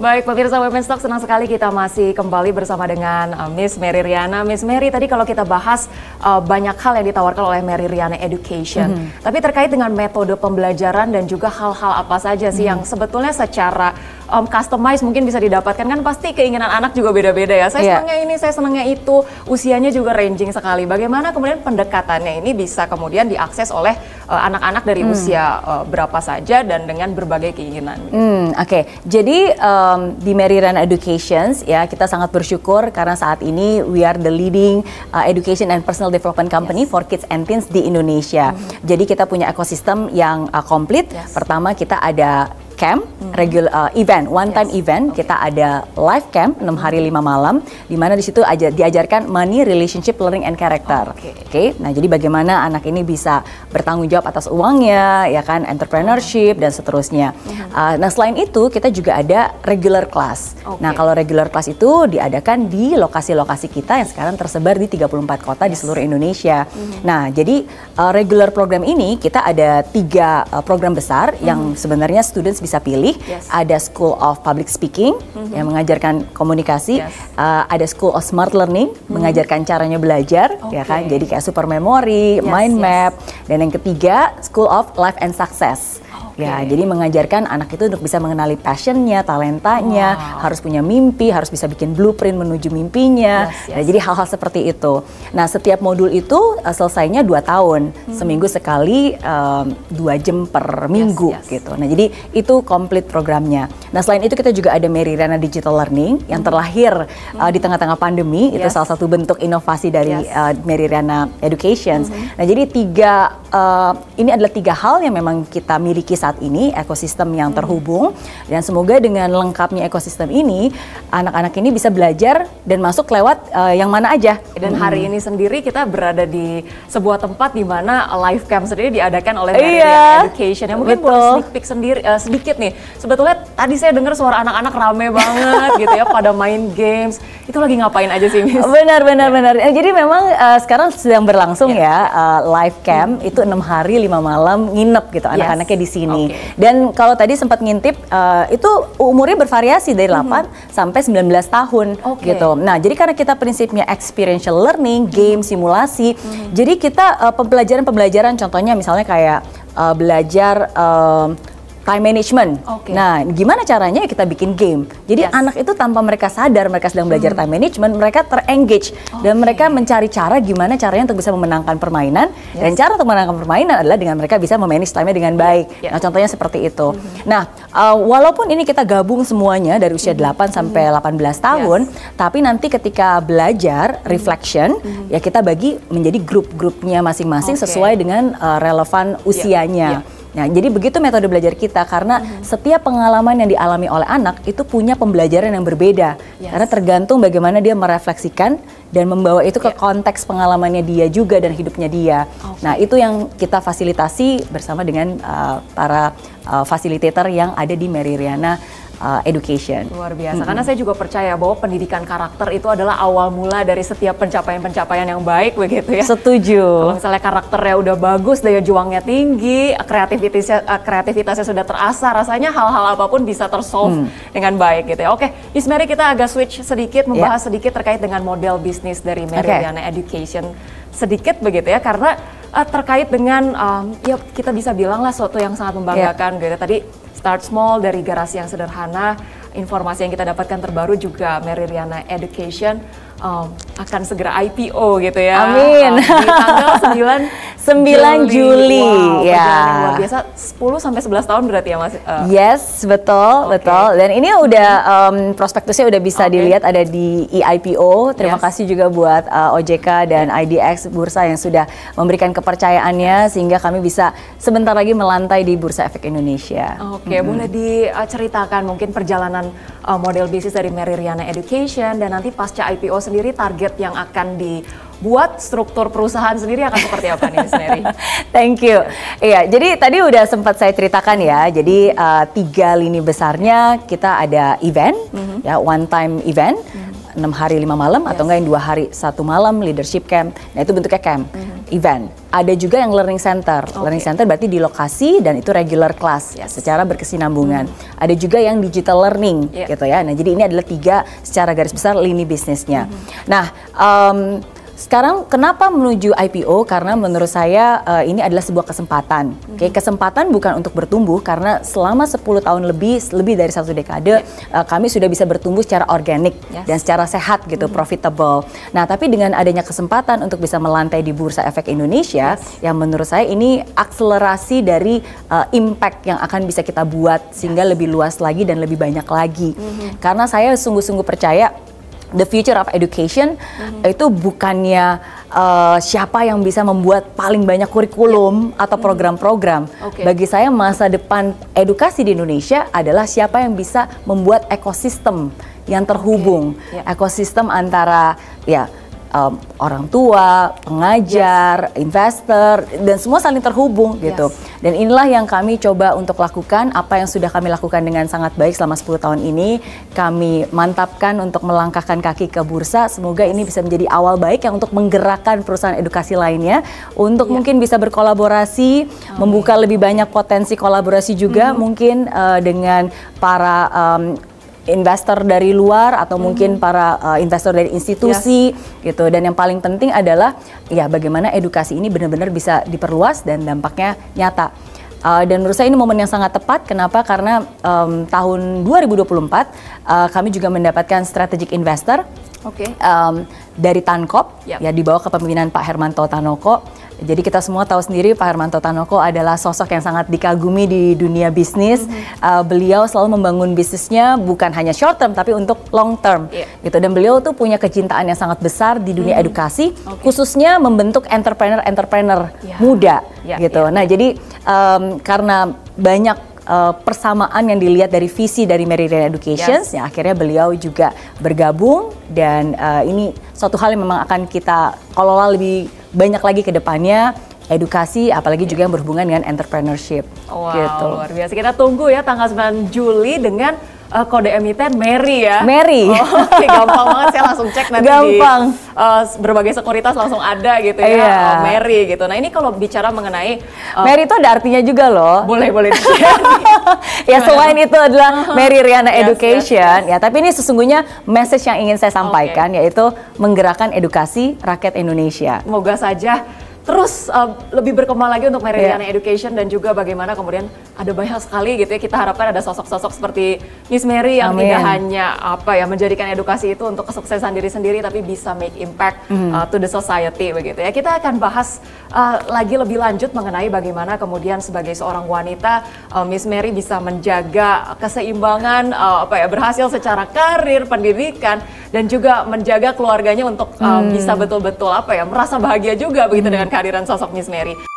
Baik, pemirsa Women's Talk, senang sekali kita masih kembali bersama dengan Miss Mary Riana. Miss Mary, tadi kalau kita bahas banyak hal yang ditawarkan oleh Mary Riana Education. Tapi terkait dengan metode pembelajaran dan juga hal-hal apa saja sih yang sebetulnya secara customize mungkin bisa didapatkan, kan pasti keinginan anak juga beda-beda ya. Saya senangnya ini, saya senangnya itu, usianya juga ranging sekali. Bagaimana kemudian pendekatannya ini bisa kemudian diakses oleh anak-anak dari usia berapa saja dan dengan berbagai keinginan? Oke. Jadi di Mary Riana Education ya, kita sangat bersyukur karena saat ini we are the leading education and personal development company for kids and teens di Indonesia. Jadi kita punya ekosistem yang komplit. Pertama kita ada camp, regular event, one time event. Kita ada live camp 6 hari 5 malam, di mana di situ diajarkan money, relationship, learning and character. Oke. Nah, jadi bagaimana anak ini bisa bertanggung jawab atas uangnya, ya kan, entrepreneurship dan seterusnya. Nah, selain itu kita juga ada regular class. Nah, kalau regular class itu diadakan di lokasi-lokasi kita yang sekarang tersebar di 34 kota di seluruh Indonesia. Nah, jadi regular program ini kita ada 3 program besar yang sebenarnya students bisa pilih. Ada School of Public Speaking yang mengajarkan komunikasi, ada School of Smart Learning mengajarkan caranya belajar, ya kan, jadi kayak super memory, mind map, dan yang ketiga School of Life and Success. Ya, jadi mengajarkan anak itu untuk bisa mengenali passionnya, talentanya, harus punya mimpi, harus bisa bikin blueprint menuju mimpinya. Nah, jadi hal-hal seperti itu. Nah, setiap modul itu selesainya 2 tahun, seminggu sekali, 2 jam per minggu gitu. Nah, jadi itu komplit programnya. Nah, selain itu kita juga ada Mary Riana Digital Learning yang terlahir di tengah-tengah pandemi. Itu salah satu bentuk inovasi dari Mary Riana Education. Nah, jadi ini adalah 3 hal yang memang kita miliki saat ini, ekosistem yang terhubung, dan semoga dengan lengkapnya ekosistem ini anak-anak ini bisa belajar dan masuk lewat yang mana aja. Dan hari ini sendiri kita berada di sebuah tempat di mana live camp sendiri diadakan oleh Mary Riana Education. Ya, mungkin boleh sneak peek sendiri sedikit nih. Sebetulnya tadi saya dengar suara anak-anak rame banget gitu ya, pada main games. Itu lagi ngapain aja sih, Miss? Benar. Jadi memang sekarang sedang berlangsung live camp itu 6 hari 5 malam nginep gitu anak-anaknya di sini. Dan kalau tadi sempat ngintip itu umurnya bervariasi dari 8 sampai 19 tahun gitu. Nah, jadi karena kita prinsipnya experiential learning, game, simulasi. Jadi kita pembelajaran contohnya misalnya kayak belajar time management. Nah, gimana caranya kita bikin game. Jadi anak itu tanpa mereka sadar mereka sedang belajar time management, mereka terengage dan mereka mencari cara gimana caranya untuk bisa memenangkan permainan. Dan cara untuk memenangkan permainan adalah dengan mereka bisa memanage time-nya dengan baik. Nah, contohnya seperti itu. Nah, walaupun ini kita gabung semuanya dari usia 8 sampai 18 tahun, tapi nanti ketika belajar reflection, ya kita bagi menjadi grup-grupnya masing-masing sesuai dengan relevan usianya. Nah, jadi begitu metode belajar kita, karena setiap pengalaman yang dialami oleh anak itu punya pembelajaran yang berbeda. Karena tergantung bagaimana dia merefleksikan dan membawa itu ke konteks pengalamannya dia juga dan hidupnya dia. Nah, itu yang kita fasilitasi bersama dengan para fasilitator yang ada di Mary Riana Education. Luar biasa, karena saya juga percaya bahwa pendidikan karakter itu adalah awal mula dari setiap pencapaian-pencapaian yang baik, begitu ya. Setuju. Kalau misalnya karakternya udah bagus, daya juangnya tinggi, kreativitasnya sudah terasah, rasanya hal-hal apapun bisa tersolve dengan baik gitu ya. Oke, Miss Mary, kita agak switch sedikit, membahas sedikit terkait dengan model bisnis dari Mary Riana Education. Sedikit begitu ya, karena terkait dengan, ya kita bisa bilang lah suatu yang sangat membanggakan gitu. Tadi start small dari garasi yang sederhana. Informasi yang kita dapatkan terbaru juga Mary Riana Education akan segera IPO gitu ya. Amin. Di tanggal 9 Juli. Wow, perjalanan luar biasa, 10 sampai 11 tahun berarti ya, Mas? Yes, betul. Dan ini udah prospektusnya udah bisa dilihat ada di IPO. Terima kasih juga buat OJK dan IDX Bursa yang sudah memberikan kepercayaannya sehingga kami bisa sebentar lagi melantai di Bursa Efek Indonesia. Boleh diceritakan mungkin perjalanan model bisnis dari Mary Riana Education dan nanti pasca IPO sendiri target yang akan dibuat, struktur perusahaan sendiri akan seperti apa nih, Miss Mary? Thank you. Iya, jadi tadi udah sempat saya ceritakan ya. Jadi 3 lini besarnya kita ada event, ya one time event. 6 hari 5 malam atau enggak yang 2 hari 1 malam leadership camp. Nah itu bentuknya camp, event. Ada juga yang learning center. Learning center berarti di lokasi dan itu regular class secara berkesinambungan. Ada juga yang digital learning gitu ya. Nah jadi ini adalah 3 secara garis besar lini bisnisnya. Nah sekarang kenapa menuju IPO? Karena menurut saya ini adalah sebuah kesempatan. Kesempatan bukan untuk bertumbuh karena selama 10 tahun lebih dari 1 dekade kami sudah bisa bertumbuh secara organik dan secara sehat gitu, profitable. Nah, tapi dengan adanya kesempatan untuk bisa melantai di Bursa Efek Indonesia, yang menurut saya ini akselerasi dari impact yang akan bisa kita buat sehingga lebih luas lagi dan lebih banyak lagi. Karena saya sungguh-sungguh percaya the future of education itu bukannya siapa yang bisa membuat paling banyak kurikulum atau program-program. Bagi saya masa depan edukasi di Indonesia adalah siapa yang bisa membuat ekosistem yang terhubung, ekosistem antara orang tua, pengajar, investor, dan semua saling terhubung gitu. Dan inilah yang kami coba untuk lakukan, apa yang sudah kami lakukan dengan sangat baik selama 10 tahun ini. Kami mantapkan untuk melangkahkan kaki ke bursa, semoga ini bisa menjadi awal baik yang untuk menggerakkan perusahaan edukasi lainnya, untuk mungkin bisa berkolaborasi, membuka lebih banyak potensi kolaborasi juga mungkin dengan para investor dari luar atau mungkin para investor dari institusi gitu. Dan yang paling penting adalah ya bagaimana edukasi ini benar-benar bisa diperluas dan dampaknya nyata. Dan menurut saya ini momen yang sangat tepat. Kenapa? Karena tahun 2024 kami juga mendapatkan strategic investor dari Tankop ya di bawah kepemimpinan Pak Hermanto Tanoko. Jadi kita semua tahu sendiri Pak Hermanto Tanoko adalah sosok yang sangat dikagumi di dunia bisnis. Beliau selalu membangun bisnisnya bukan hanya short term tapi untuk long term gitu. Dan beliau tuh punya kecintaan yang sangat besar di dunia edukasi, khususnya membentuk entrepreneur muda gitu. Nah jadi karena banyak persamaan yang dilihat dari visi dari Meridian Education, ya akhirnya beliau juga bergabung dan ini suatu hal yang memang akan kita kelola lebih banyak lagi ke depannya, edukasi apalagi juga yang berhubungan dengan entrepreneurship. Gitu. Luar biasa. Kita tunggu ya tanggal 9 Juli dengan kode emiten Meri ya. Meri. Gampang banget, saya langsung cek nanti di berbagai sekuritas langsung ada gitu ya. Meri gitu. Nah ini kalau bicara mengenai Meri itu ada artinya juga loh. Boleh. Ya selain itu adalah Meri Riana Education ya, tapi ini sesungguhnya message yang ingin saya sampaikan yaitu menggerakkan edukasi rakyat Indonesia. Semoga saja terus lebih berkembang lagi untuk Meridian Education dan juga bagaimana kemudian ada banyak sekali gitu ya, kita harapkan ada sosok-sosok seperti Miss Meri yang tidak hanya menjadikan edukasi itu untuk kesuksesan diri sendiri tapi bisa make impact to the society begitu ya. Kita akan bahas lagi lebih lanjut mengenai bagaimana kemudian sebagai seorang wanita Miss Meri bisa menjaga keseimbangan berhasil secara karir, pendidikan dan juga menjaga keluarganya untuk bisa betul-betul merasa bahagia juga begitu dengan kehadiran sosok Miss Meri.